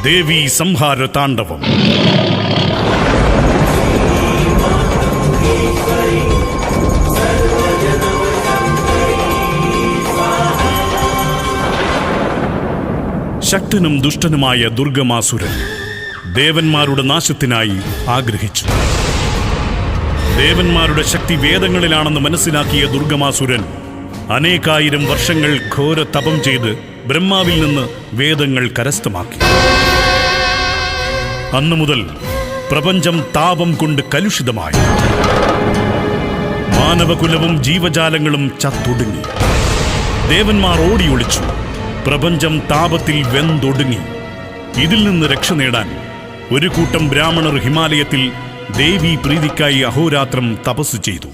ദേവീ സംഹാര താണ്ഡവം. ശക്തനും ദുഷ്ടനുമായ ദുർഗമാസുരൻ ദേവന്മാരുടെ നാശത്തിനായി ആഗ്രഹിച്ചു. ദേവന്മാരുടെ ശക്തി വേദങ്ങളിലാണെന്ന് മനസ്സിലാക്കിയ ദുർഗമാസുരൻ അനേകായിരം വർഷങ്ങൾ ഘോര തപം ചെയ്ത് ബ്രഹ്മാവിൽ നിന്ന് വേദങ്ങൾ കരസ്ഥമാക്കി. അന്നു മുതൽ പ്രപഞ്ചം താപം കൊണ്ട് കലുഷിതമായി. മാനവകുലവും ജീവജാലങ്ങളും ചത്തൊടുങ്ങി. ദേവന്മാർ ഓടിയൊളിച്ചു. പ്രപഞ്ചം താപത്തിൽ വെന്തൊടുങ്ങി. ഇതിൽ നിന്ന് രക്ഷ നേടാൻ ഒരു കൂട്ടം ബ്രാഹ്മണർ ഹിമാലയത്തിൽ ദേവീ പ്രീതിക്കായി അഹോരാത്രം തപസ് ചെയ്തു.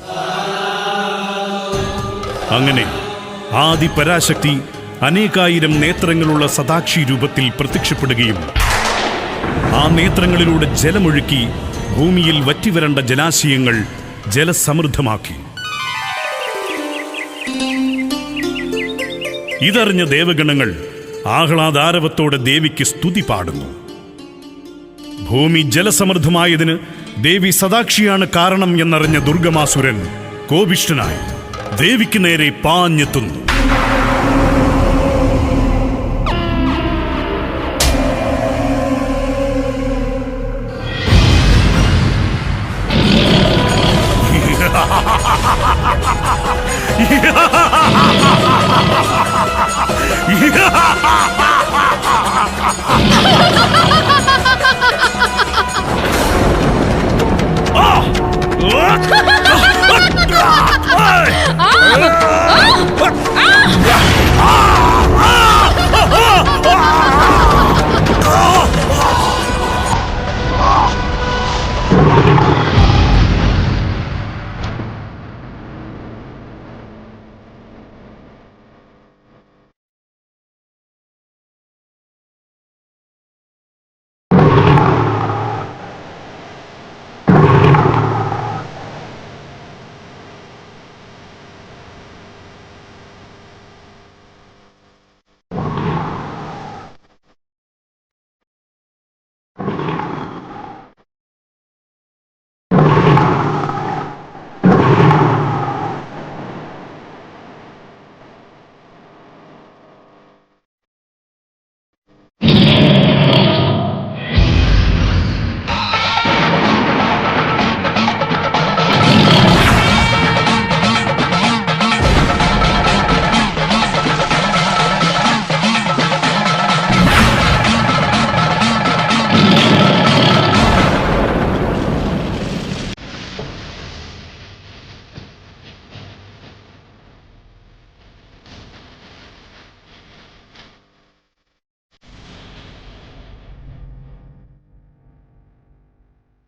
അങ്ങനെ ആദി പരാശക്തി അനേകായിരം നേത്രങ്ങളുള്ള സദാക്ഷി രൂപത്തിൽ പ്രത്യക്ഷപ്പെടുകയും ആ നേത്രങ്ങളിലൂടെ ജലമൊഴുക്കി ഭൂമിയിൽ വറ്റിവരണ്ട ജലാശയങ്ങൾ ജലസമൃദ്ധമാക്കി. ഇതറിഞ്ഞ ദേവഗണങ്ങൾ ആഹ്ലാദാരവത്തോടെ ദേവിക്ക് സ്തുതി പാടുന്നു. ഭൂമി ജലസമൃദ്ധമായതിന് ദേവി സദാക്ഷിയാണ് കാരണം എന്നറിഞ്ഞ ദുർഗമാസുരൻ കോപിഷ്ഠനായി ദേവിക്ക് നേരെ പാഞ്ഞെത്തുന്നു.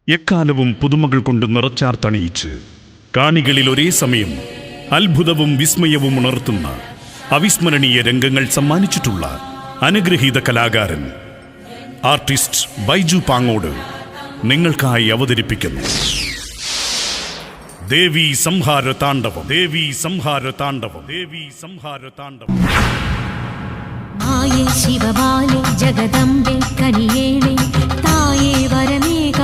എക്കാലവും പുതുമകൾ കൊണ്ട് നിറച്ചാർത്തണിയിച്ച് കാണികളിൽ ഒരേ സമയം അത്ഭുതവും വിസ്മയവും ഉണർത്തുന്ന അവിസ്മരണീയ രംഗങ്ങൾ സമ്മാനിച്ചിട്ടുള്ള അനുഗ്രഹീത കലാകാരൻ ആർട്ടിസ്റ്റ് ബൈജു പാങ്ങോട് നിങ്ങൾക്കായി അവതരിപ്പിക്കുന്നു ദേവീ സംഹാര താണ്ഡവം. ദേവീ സംഹാര താണ്ഡവം. ദേവീ സംഹാര താണ്ഡവം. ആയേ ശിവബാലേ ജഗദംബേ കനിയേണേ തായേ വരനേക